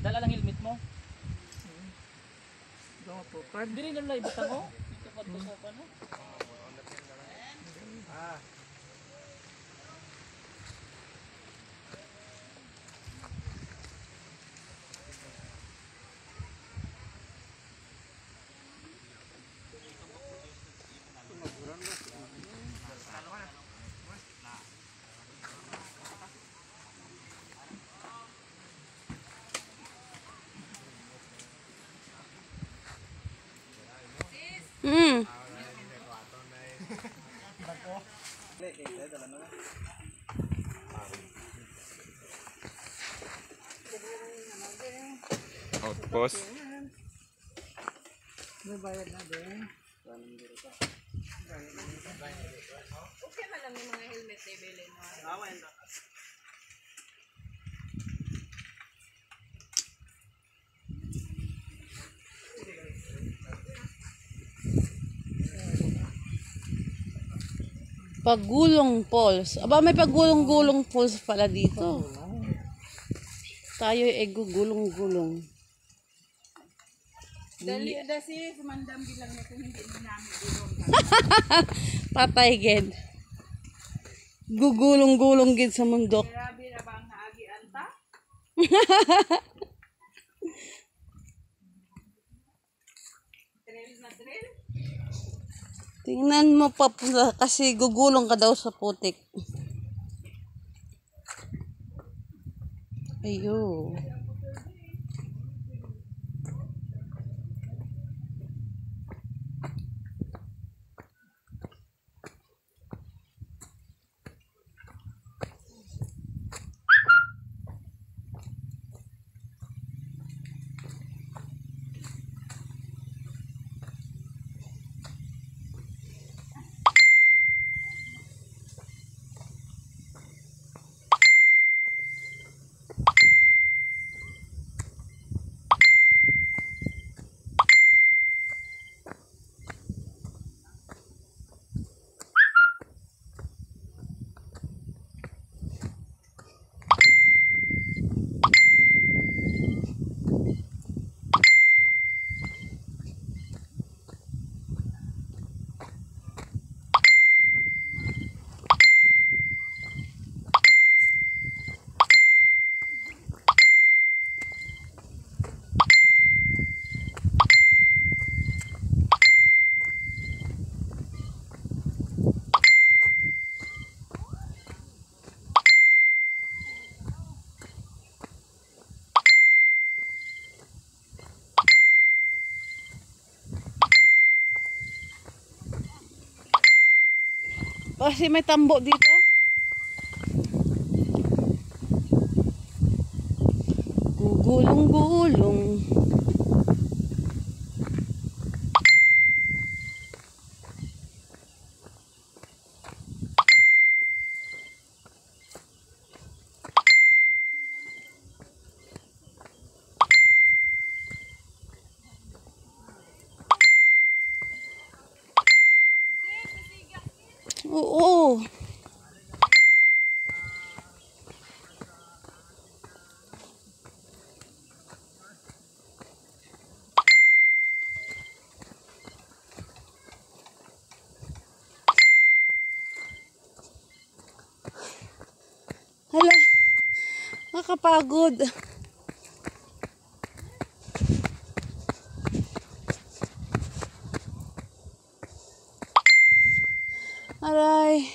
Dala lang helmet mo. Hindi rin lang ibutang ko. Ito pa ito sa ano? Outpost. May bayad na din. Okay man lang yung mga helmet na ibili mo. Pagulong Falls. Aba, may pagulong-gulong falls pala dito. Tayo ay gugulong-gulong. Dali si sumandam bilang nito hindi namin gulong. Patay gid. Gugulong-gulong gid sa mundok. Grabe na bang naagi anta? Trail na trail? Tingnan mo pa kasi gugulong ka daw sa putik. Ayo. Kasi may tambo dito. Gugulong-gulong. Oo. Hala. Nakapagod. Aray.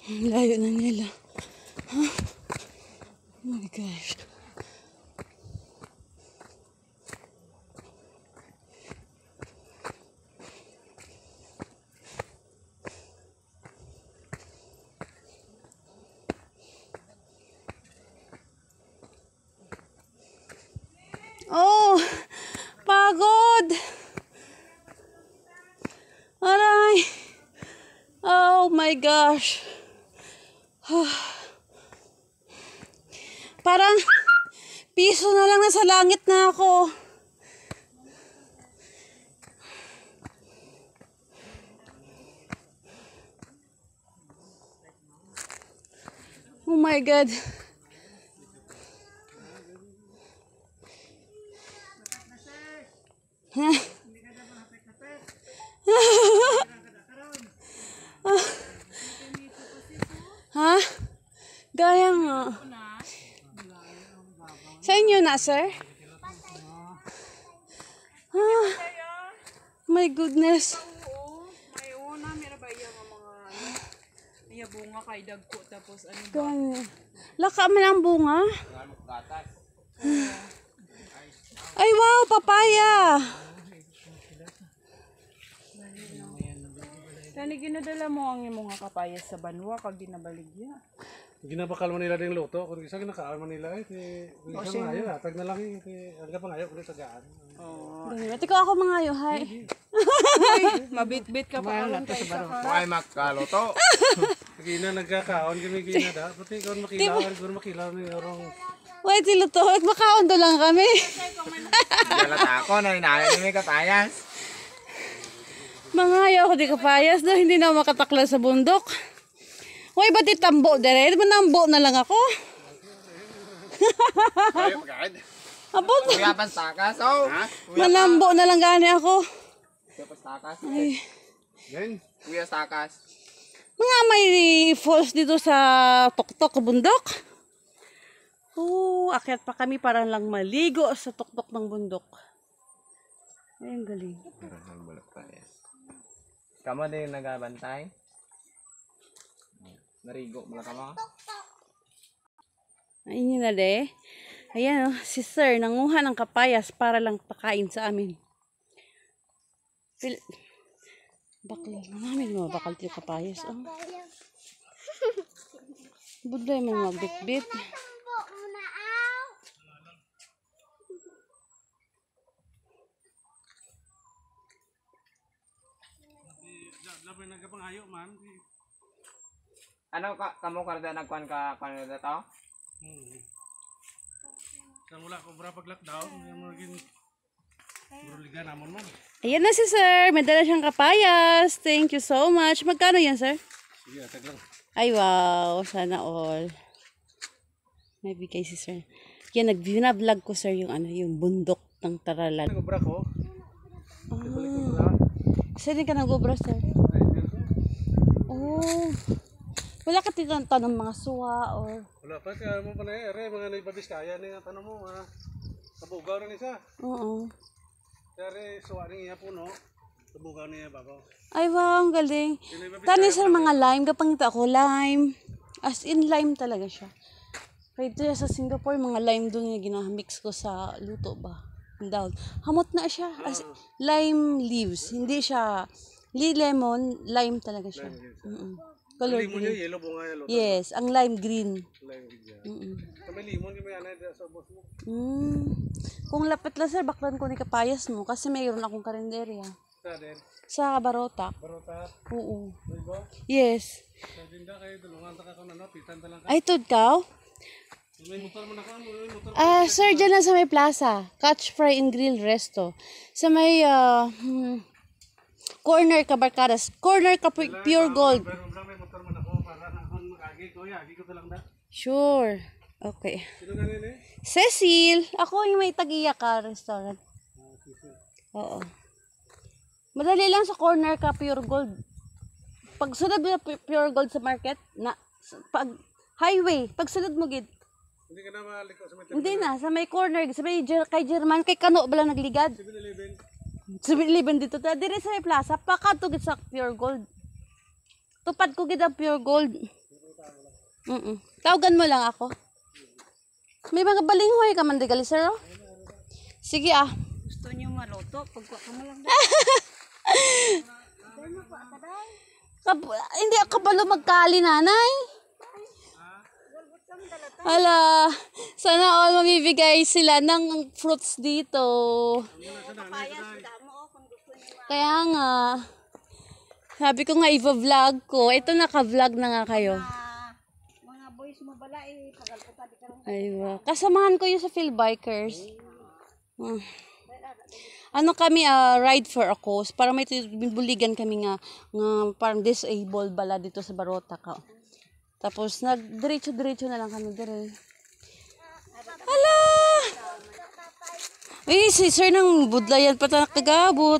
Layo na nila. Huh? Oh my gosh. Oh, pagod. Aray. Oh my gosh. Parang piso na lang nasa langit na ako. Oh my God. Ha? Gaya nga. Sa inyo na, sir? Ah, my goodness. Oo, may una, meron ba yung mga may bunga kay dagko tapos ano ba? Gaya. Laka man ang bunga. Ay, wow, papaya. Kani ginadala mo ang imong nga kapayas sa banwa kag ginabaligya. Ginabakal man nila ding luto, kung isa ginakaal man nila kung isa nga ayaw, tag na lang hanggang pangayaw ulit tagaan. Gaya. Tiko ako mga ayo, hi. Mabit-bit ka pa aron kay sa Ay makaloto. Gina nagkakaon kami gina da, pati kung makilaw ni orong Wait, siluto. Makaondo lang kami. Galata ako na inaayos ni kapayas. Mga ayaw ako di kapayas do. Hindi na ako makatakla sa bundok. Uy, ba't itambo dire? Manambo na lang ako. Ay pagkain. Abot. Kuya pastakas oh. Manambo na lang gani ako. Kuya pastakas. Ay. yan. Kuya stakas. Mga may falls dito sa tuktok bundok. Oh, akyat pa kami para lang maligo sa tuktok ng bundok. Ay, ang galing. Kamu din nagabantay? Narigo mo ka mo? Ayun na de. Ayan, oh, si sir, nanguha ng kapayas para lang pakain sa amin. Bakal namin mga bakal tayo kapayas. Oh. Budlay mo magbitbit. Labay nagkapangayo man. Ano ka kamo karda nagkuan ka kanila to? Sa mula ko bra pag lockdown, mo gin liga namon mo. Ayan na si sir. May dala siyang kapayas. Thank you so much. Magkano yan, sir? Sige, tag lang. Ay, wow. Sana all. May bigay si sir. Yan, nag-vlog ko, sir, yung yung bundok ng Taralan. Nagobra ko. Saan ka nag-obra, sir? Oh. Wala ka titantan ng mga suwa or... Wala pa kaya mo pa na mga naibabiskaya ni tanong mo mga kabugaw rin isa. Oo. Kaya suwa rin iya puno. Kabugaw niya babaw. Ay, wow. Ang galing. Tani, sir, mga lime. Kapangita ako, lime. As in, lime talaga siya. Kaya ito sa Singapore, mga lime doon yung ginamix ko sa luto ba? Down. Hamot na siya. As lime leaves. Hindi siya lemon, lime talaga siya. Color Limon niya, green. yellow bunga yellow. Yes, ang lime green. Sa may limon, yung may anay sa boss mo. Kung lapit lang, sir, baklan ko ni kapayas mo kasi mayroon akong karinderya. Sa din, Sa Barota. barota, Oo. libo. Yes. Sa dinda kayo, tulungan ta ka kung ano, pitan ta lang ka. Ay,tud ka? May motor mo na ka, may motor. Sir, dyan lang sa may plaza. Catch Fry and Grill Resto. Sa may corner ka Barcadas. Corner ka Pure Gold. Pero may motor mo na ko para akong mag-agi ko, agi ko talang da. Sure. Okay. Sino ganin eh? Cecil, ako yung may Tagiya ka restaurant. Oo. Madali lang sa corner ka Pure Gold. Pag sunod mo na Pure Gold sa market, pag highway, pag sunod mo gid. Hindi ka na maliko sa may Hindi na, sa may corner, sa may kay German, kay Kano bala nagligad. 7-Eleven. 7-Eleven dito. Dire sa may plaza, pakatugid sa Pure Gold. Tupad ko gid ang Pure Gold. Tawagan mo lang ako. May mga balinghoy ka man, digali, sir, oh. Sige, ah. Gusto niyo maluto? Pagkuha ka mo lang. Hindi ako kabalo magkali, nanay. Hala, sana all mamibigay sila ng fruits dito. Kaya nga, sabi ko nga i-vlog ko. Ito naka-vlog na nga kayo. Mga boys mo bala eh. Pagalputa di ka lang. Aywa. Kasamahan ko yun sa Phil Bikers. Hmm. Ano kami, ride for a cause. Para may buligan kami nga parang disabled bala dito sa Barota ka. Tapos, diretso-diretso na lang kami dire. Hala! Eh, si sir nang budlayan pa ta nakagabot.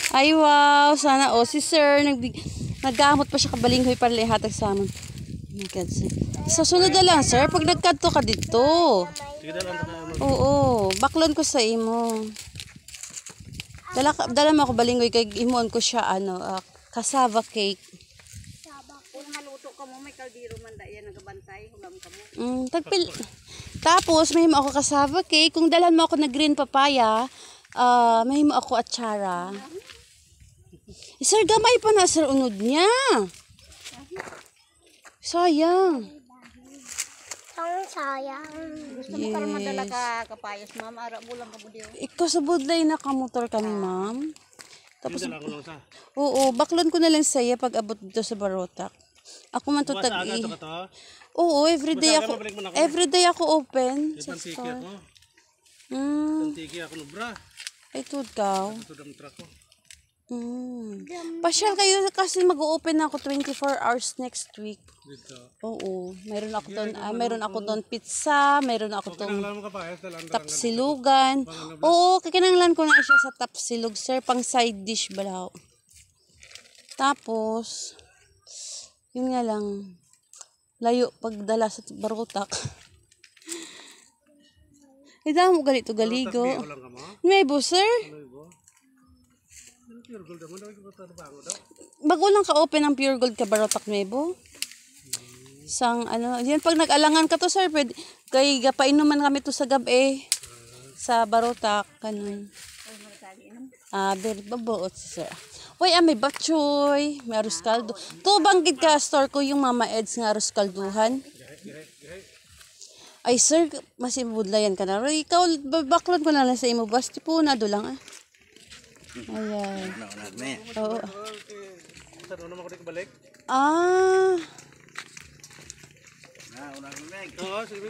Ay, wow. Sana, si sir, naggamot pa siya kabalinghoy para ihatag sa amin. Oh my God, sir. Sa sunod na lang, sir, pag nagkadto ka dito. Sige, dalan ka na. Oo, baklon ko sa imo. Dala mo ako balinghoy kay imuon ko siya cassava cake. Kung maluto ka mo, may kaldero man da yan nagabantay. Hulam ka mo. Tapos, may mo ako cassava cake. Kung dalan mo ako na green papaya, may mo ako atsara. Sir, gamay pa na sir unod niya. Sayang. Gusto mo karon madala ka kapayas, ma'am. Ara mo lang ka mo diyo. Ikaw sa budlay nakamotor kami, ma'am. Tapos, Dala ko lang sa. oo, baklon ko na lang saya pag abot dito sa Barotac. Ako man to Bukas aga tag-i. to ka to. Oo, everyday Basta ako. mabalik mo na ako. Everyday ako open sa Tantiki store. ako. Mm, Tantiki ako no bra. ay tudkaw. Ito dam truck ko. Pasyal kayo kasi mag-open ako 24 hours next week. Dito. Oo, mayroon ako doon pizza, mayroon ako doon Kinanglan mo ka pa, dalan tapsilugan. Oo, kikinanglan ko na siya sa tapsilug, sir, pang side dish balaw. Tapos, yun nga lang, layo pagdala sa Barotac. Ay, dahil mo ganito galigo. Wala ka mo. May bo, sir? Pure gold mo daw ko trabaho daw. Bago lang ka-open ang Pure Gold ka Barotac Nuevo. Sang yan pag nag-alangan ka to, sir, pwede, kay gapainuman kami to sa gabi sa Barotac kanun. Babuot sir. Uy, may batchoy, may arroz kaldo. To banggit ka store ko yung Mama Ed's nga arroz kalduhan. Ay sir, masibudlayan ka na. Ikaw, baklon ko na lang sa imo. Basti po na do lang. Ayan. Oo. Saan naman ako balik? Oo, sige.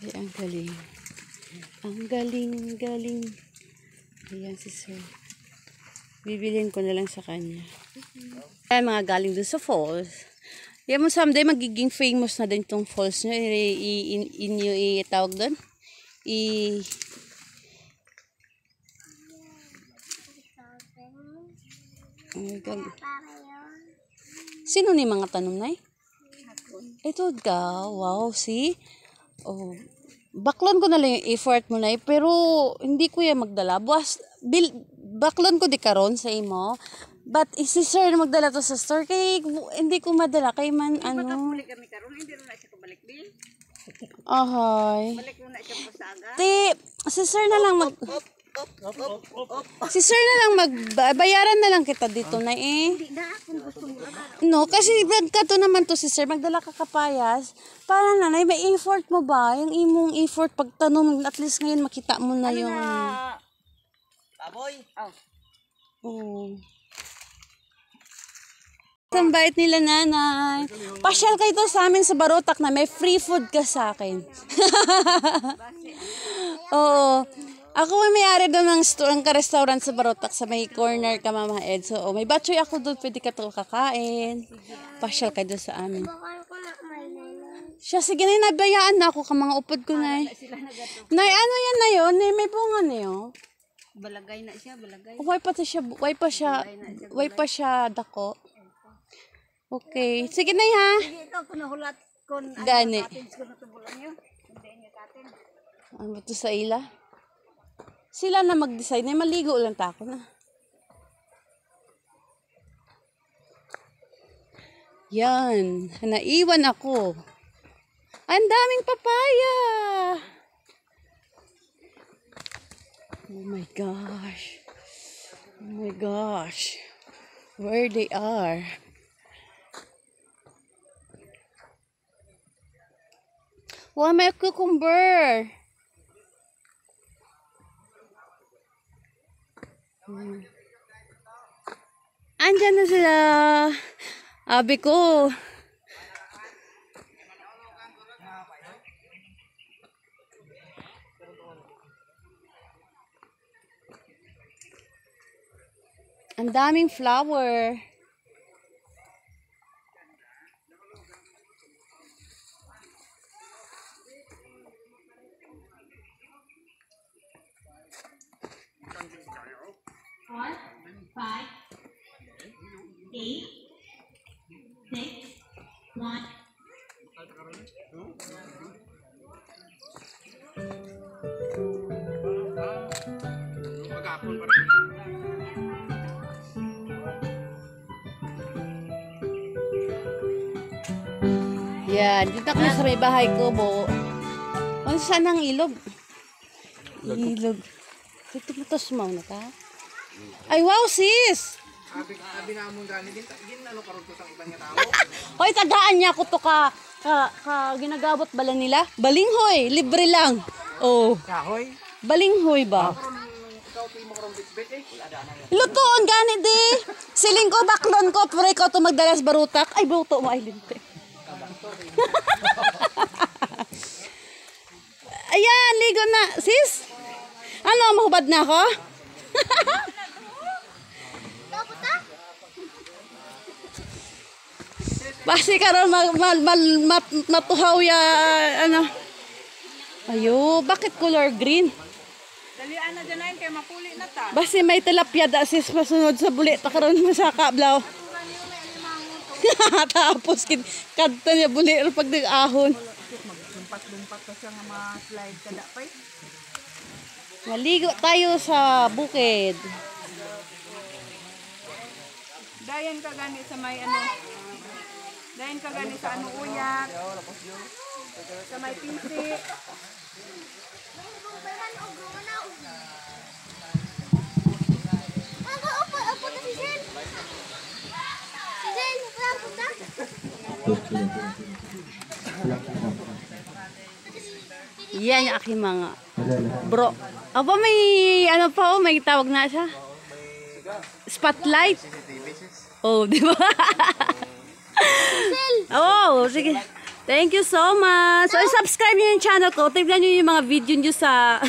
Ay, ang galing. Ang galing. Ayan si sir. Bibilin ko na lang sa kanya. Ayan, mga galing dun sa falls. Yan mo someday magiging famous na din itong falls nyo. Inyo itawag doon. Sino ni mga tanom na Ito ka. Wow, see? Oh, baklon ko na lang yung effort mo na pero hindi ko yan magdala. Baklon ko di karon sa imo. But si sir na magdala to sa store kay hindi ko madala kay man Pagkapuli kami karon, hindi rin na siya kabalik din. Ahoy. Balik mo na siya pasaga. Si sir na lang Si sir na lang bayaran na lang kita dito na Hindi na, kung gusto mo lang. No, kasi to naman to si sir, magdala ka kapayas. Para nanay, may effort mo ba? Yung imong effort pagtanong, at least ngayon makita mo na yung Baboy. Oo. Ang bait nila nanay. Pasyal kayo to sa amin sa Barotac na may free food ka sa akin. Oo. Ako may-ari doon ng restaurant sa Barotac sa may corner ka Mama Ed. So, may batchoy ako doon. Pwede ka to kakain. Pasyal kayo doon sa amin. Siya, sige na, nabayaan na ako ka mga upod ko na Nay, ano yan na yun? May bunga na yun. Balagay na siya, balagay. Why pa siya dako. Okay. Sige na ha. Sige, ikaw, kung nahulat ko, Gani. ko na tubulan nyo. Hindi niya katin. Ano to sa ila? Sila na mag-decide na maligo lang tako na. Yan, naiwan ako. Ang daming papaya. Oh my gosh. Oh my gosh. Where they are. Wow, may cucumber. Andyan na sila. Abi ko. Ang daming flower. Magapon para. Yan, dito ako sa may bahay ko, bo. Ano saan ang ilog? Ilog. Dito mo tos mo na ka? Ay, wow, sis! Abi na mo gani din ano karon to sang ibang tao. Hoy, tagaan niya ko to ka ginagabot bala nila. Balinghoy, libre lang. Oh, Kahoy. balinghoy ba? Ikaw ti mo karon bitbit eh. Wala na. Lutoon gani di. Siling ko baklon ko pero ikaw to magdalas barutak. Ay, buto mo ay linte. Ayan, ligo na. Sis? Ano, mahubad na ako? Basi karon matuhaw ya ano. Ayo, bakit color green? Dalian na dyan kay mapuli na ta. Basi may tilapia da sis masunod sa bulit ta karon masaka blaw. Tapos kadto niya bulit pag nag-ahon. Lumpat-lumpat ka siya nga ma-slide kada pay. Maligo tayo sa bukid. Dayan ka gani sa may ano. Dayan ka gani sa ano uyak. Sa may pisi. Yan yung aking mga bro. Aba may ano pa oh, may tawag na siya. Spotlight. Oh, di ba? Oh, sige. Thank you so much. So, subscribe nyo yung channel ko. Tignan nyo yung mga video nyo sa